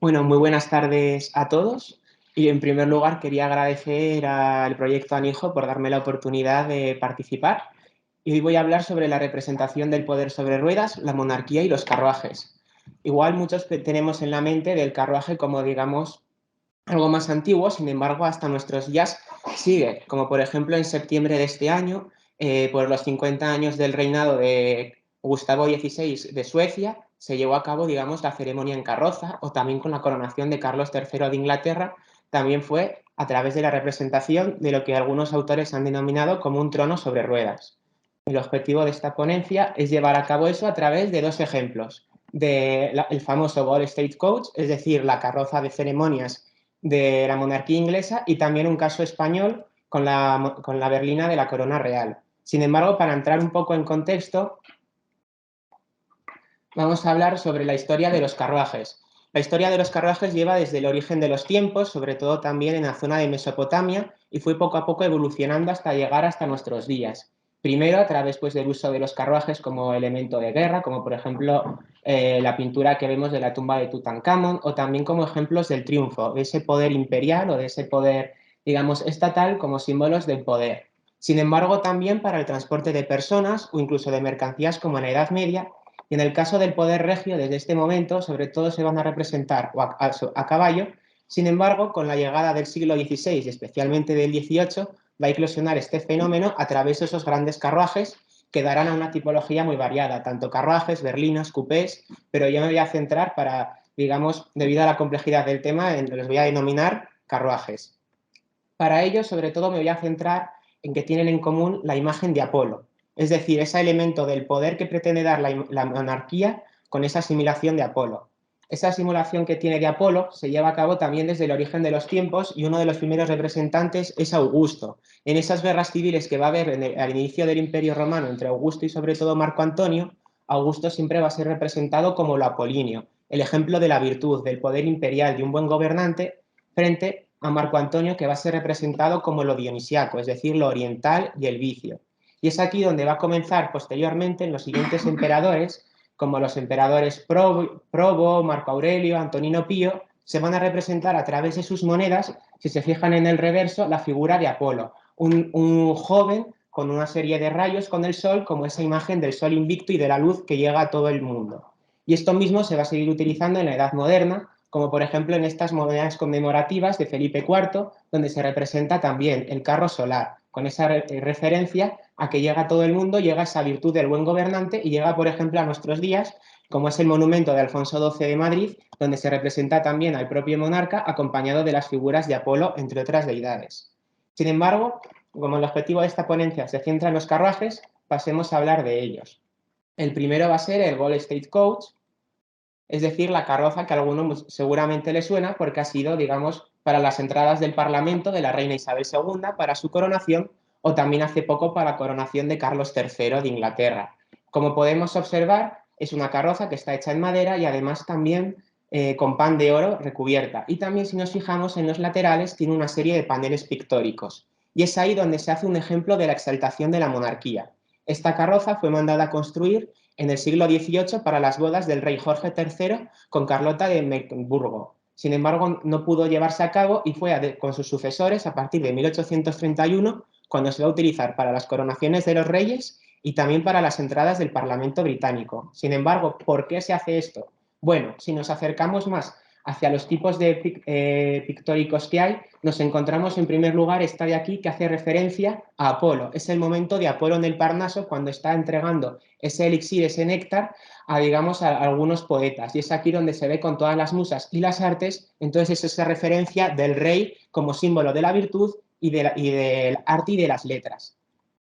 Bueno, muy buenas tardes a todos y en primer lugar quería agradecer al proyecto Anijo por darme la oportunidad de participar y hoy voy a hablar sobre la representación del poder sobre ruedas, la monarquía y los carruajes. Igual muchos tenemos en la mente del carruaje como digamos algo más antiguo, sin embargo hasta nuestros días sigue, como por ejemplo en septiembre de este año, por los 50 años del reinado de Gustavo XVI de Suecia, se llevó a cabo, digamos, la ceremonia en carroza, o también con la coronación de Carlos III de Inglaterra, también fue a través de la representación de lo que algunos autores han denominado como un trono sobre ruedas. El objetivo de esta ponencia es llevar a cabo eso a través de dos ejemplos, del famoso Ball Stagecoach, es decir, la carroza de ceremonias de la monarquía inglesa, y también un caso español con la berlina de la corona real. Sin embargo, para entrar un poco en contexto, vamos a hablar sobre la historia de los carruajes. La historia de los carruajes lleva desde el origen de los tiempos, sobre todo también en la zona de Mesopotamia, y fue poco a poco evolucionando hasta llegar hasta nuestros días. Primero a través pues, del uso de los carruajes como elemento de guerra, como por ejemplo la pintura que vemos de la tumba de Tutankamón, o también como ejemplos del triunfo, de ese poder imperial o de ese poder, digamos, estatal como símbolos del poder. Sin embargo, también para el transporte de personas o incluso de mercancías como en la Edad Media, y en el caso del poder regio, desde este momento, sobre todo se van a representar a caballo. Sin embargo, con la llegada del siglo XVI y especialmente del XVIII, va a eclosionar este fenómeno a través de esos grandes carruajes que darán a una tipología muy variada, tanto carruajes, berlinas, cupés, pero yo me voy a centrar para, digamos, debido a la complejidad del tema, los voy a denominar carruajes. Para ello, sobre todo, me voy a centrar en que tienen en común la imagen de Apolo, es decir, ese elemento del poder que pretende dar la monarquía con esa asimilación de Apolo. Esa simulación que tiene de Apolo se lleva a cabo también desde el origen de los tiempos y uno de los primeros representantes es Augusto. En esas guerras civiles que va a haber al inicio del Imperio Romano entre Augusto y sobre todo Marco Antonio, Augusto siempre va a ser representado como lo apolíneo, el ejemplo de la virtud, del poder imperial de un buen gobernante frente a Marco Antonio, que va a ser representado como lo dionisiaco, es decir, lo oriental y el vicio. Y es aquí donde va a comenzar posteriormente en los siguientes emperadores, como los emperadores Probo, Marco Aurelio, Antonino Pío, se van a representar a través de sus monedas, si se fijan en el reverso, la figura de Apolo, un joven con una serie de rayos con el sol, como esa imagen del sol invicto y de la luz que llega a todo el mundo. Y esto mismo se va a seguir utilizando en la Edad Moderna, como por ejemplo en estas monedas conmemorativas de Felipe IV, donde se representa también el carro solar, con esa referencia a que llega a todo el mundo, llega esa virtud del buen gobernante y llega, por ejemplo, a nuestros días, como es el monumento de Alfonso XII de Madrid, donde se representa también al propio monarca acompañado de las figuras de Apolo, entre otras deidades. Sin embargo, como el objetivo de esta ponencia se centra en los carruajes, pasemos a hablar de ellos. El primero va a ser el Ball Stagecoach, es decir, la carroza que a alguno seguramente le suena porque ha sido, digamos, para las entradas del Parlamento de la reina Isabel II para su coronación o también hace poco para la coronación de Carlos III de Inglaterra. Como podemos observar, es una carroza que está hecha en madera y además también con pan de oro recubierta. Y también si nos fijamos en los laterales tiene una serie de paneles pictóricos. Y es ahí donde se hace un ejemplo de la exaltación de la monarquía. Esta carroza fue mandada a construir en el siglo XVIII para las bodas del rey Jorge III con Carlota de Mecklemburgo. Sin embargo, no pudo llevarse a cabo y fue con sus sucesores a partir de 1831 cuando se va a utilizar para las coronaciones de los reyes y también para las entradas del Parlamento británico. Sin embargo, ¿por qué se hace esto? Bueno, si nos acercamos más hacia los tipos de pictóricos que hay, nos encontramos en primer lugar esta de aquí que hace referencia a Apolo. Es el momento de Apolo en el Parnaso cuando está entregando ese elixir, ese néctar, a, digamos, a algunos poetas. Y es aquí donde se ve con todas las musas y las artes, entonces es esa referencia del rey como símbolo de la virtud y del arte y de las letras.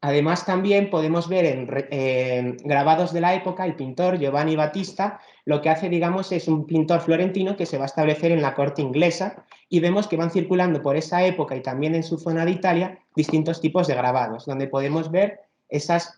Además, también podemos ver en grabados de la época el pintor Giovanni Battista, lo que hace, digamos, es un pintor florentino que se va a establecer en la corte inglesa y vemos que van circulando por esa época y también en su zona de Italia distintos tipos de grabados, donde podemos ver esas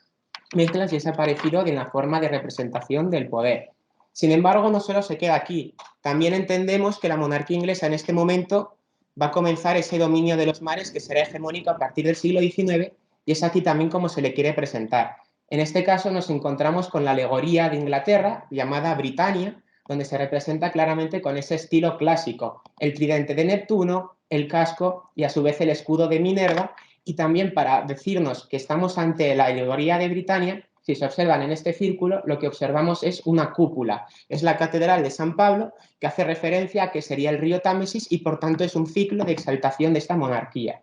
mezclas y ese parecido de la forma de representación del poder. Sin embargo, no solo se queda aquí, también entendemos que la monarquía inglesa en este momento va a comenzar ese dominio de los mares que será hegemónico a partir del siglo XIX y es aquí también como se le quiere presentar. En este caso nos encontramos con la alegoría de Inglaterra, llamada Britannia, donde se representa claramente con ese estilo clásico, el tridente de Neptuno, el casco y a su vez el escudo de Minerva, y también para decirnos que estamos ante la alegoría de Britania. Si se observan en este círculo, lo que observamos es una cúpula, es la Catedral de San Pablo, que hace referencia a que sería el río Támesis y por tanto es un ciclo de exaltación de esta monarquía.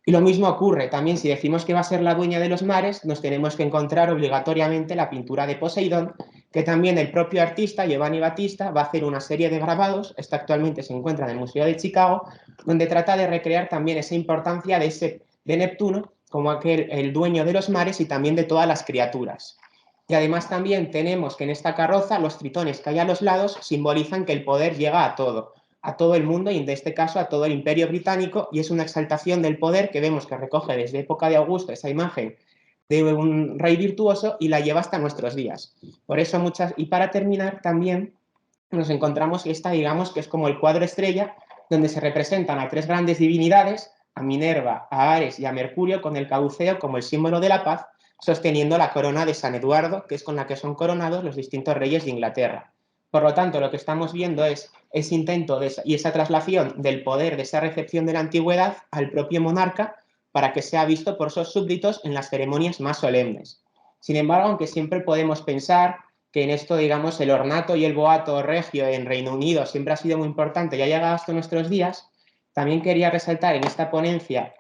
Y lo mismo ocurre también si decimos que va a ser la dueña de los mares, nos tenemos que encontrar obligatoriamente la pintura de Poseidón, que también el propio artista Giovanni Battista va a hacer una serie de grabados, esta actualmente se encuentra en el Museo de Chicago, donde trata de recrear también esa importancia de Neptuno como aquel, el dueño de los mares y también de todas las criaturas. Y además también tenemos que en esta carroza los tritones que hay a los lados simbolizan que el poder llega a todo el mundo y en este caso a todo el imperio británico, y es una exaltación del poder que vemos que recoge desde época de Augusto esa imagen de un rey virtuoso y la lleva hasta nuestros días. Por eso y para terminar también nos encontramos esta, digamos, que es como el cuadro estrella, donde se representan a tres grandes divinidades, a Minerva, a Ares y a Mercurio, con el caduceo como el símbolo de la paz, sosteniendo la corona de San Eduardo, que es con la que son coronados los distintos reyes de Inglaterra. Por lo tanto, lo que estamos viendo es ese intento y esa traslación del poder de esa recepción de la antigüedad al propio monarca para que sea visto por sus súbditos en las ceremonias más solemnes. Sin embargo, aunque siempre podemos pensar que en esto, digamos, el ornato y el boato regio en Reino Unido siempre ha sido muy importante y ha llegado hasta nuestros días, también quería resaltar en esta ponencia,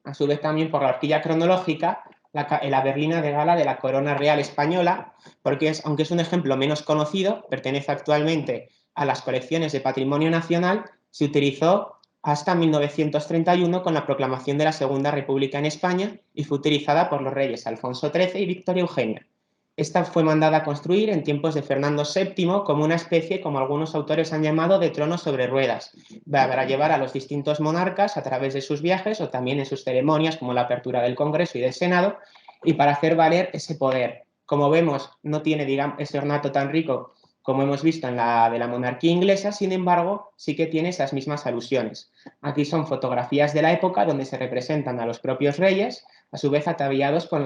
a su vez también por la horquilla cronológica, la berlina de gala de la corona real española, porque aunque es un ejemplo menos conocido, pertenece actualmente a las colecciones de Patrimonio Nacional, se utilizó hasta 1931 con la proclamación de la Segunda República en España y fue utilizada por los reyes Alfonso XIII y Victoria Eugenia. Esta fue mandada a construir en tiempos de Fernando VII como una especie, como algunos autores han llamado, de trono sobre ruedas, para llevar a los distintos monarcas a través de sus viajes o también en sus ceremonias como la apertura del Congreso y del Senado, y para hacer valer ese poder. Como vemos, no tiene, digamos, ese ornato tan rico como hemos visto en la de la monarquía inglesa, sin embargo, sí que tiene esas mismas alusiones. Aquí son fotografías de la época donde se representan a los propios reyes, a su vez ataviados con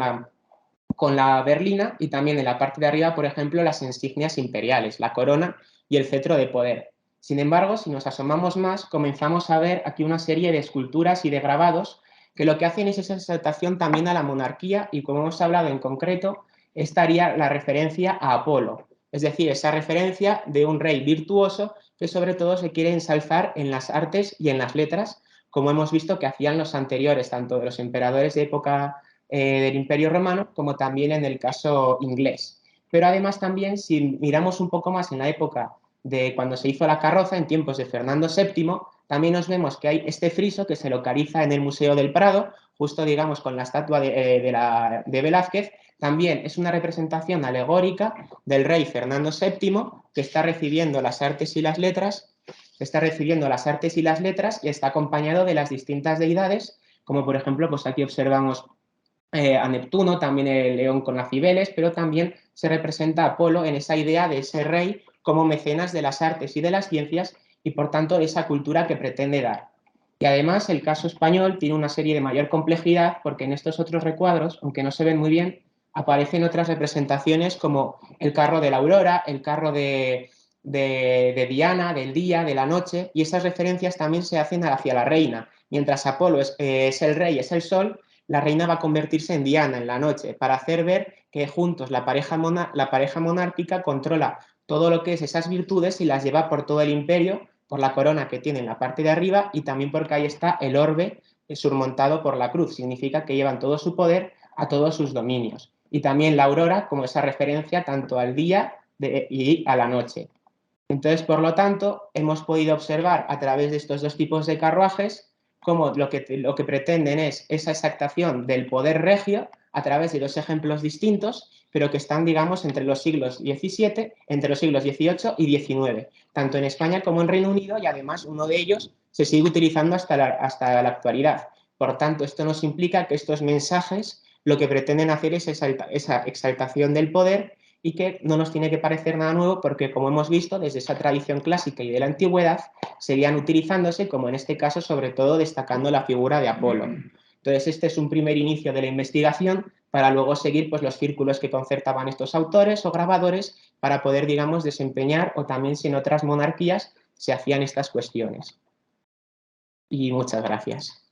la berlina y también en la parte de arriba, por ejemplo, las insignias imperiales, la corona y el cetro de poder. Sin embargo, si nos asomamos más, comenzamos a ver aquí una serie de esculturas y de grabados que lo que hacen es esa exaltación también a la monarquía y, como hemos hablado en concreto, estaría la referencia a Apolo, es decir, esa referencia de un rey virtuoso que sobre todo se quiere ensalzar en las artes y en las letras, como hemos visto que hacían los anteriores, tanto de los emperadores de época del Imperio Romano, como también en el caso inglés. Pero además también, si miramos un poco más en la época de cuando se hizo la carroza, en tiempos de Fernando VII, también nos vemos que hay este friso que se localiza en el Museo del Prado, justo digamos con la estatua de Velázquez. También es una representación alegórica del rey Fernando VII que está recibiendo las artes y las letras, y está acompañado de las distintas deidades, como por ejemplo, pues aquí observamos a Neptuno, también el león con las cibeles, pero también se representa a Apolo en esa idea de ese rey como mecenas de las artes y de las ciencias y por tanto de esa cultura que pretende dar. Y además el caso español tiene una serie de mayor complejidad porque en estos otros recuadros, aunque no se ven muy bien, aparecen otras representaciones como el carro de la aurora, el carro de Diana, del día, de la noche, y esas referencias también se hacen hacia la reina. Mientras Apolo es el rey, es el sol, la reina va a convertirse en Diana en la noche, para hacer ver que juntos la pareja monárquica controla todo lo que es esas virtudes y las lleva por todo el imperio, por la corona que tiene en la parte de arriba y también porque ahí está el orbe surmontado por la cruz. Significa que llevan todo su poder a todos sus dominios. Y también la aurora como esa referencia tanto al día y a la noche. Entonces, por lo tanto, hemos podido observar a través de estos dos tipos de carruajes cómo lo que pretenden es esa exactación del poder regio a través de dos ejemplos distintos, pero que están, digamos, entre los siglos XVII, entre los siglos XVIII y XIX, tanto en España como en Reino Unido, y además uno de ellos se sigue utilizando hasta la actualidad. Por tanto, esto nos implica que estos mensajes lo que pretenden hacer es esa exaltación del poder y que no nos tiene que parecer nada nuevo porque, como hemos visto, desde esa tradición clásica y de la antigüedad, seguían utilizándose, como en este caso, sobre todo destacando la figura de Apolo. Entonces, este es un primer inicio de la investigación para luego seguir pues, los círculos que concertaban estos autores o grabadores para poder, digamos, desempeñar o también si en otras monarquías se hacían estas cuestiones. Y muchas gracias.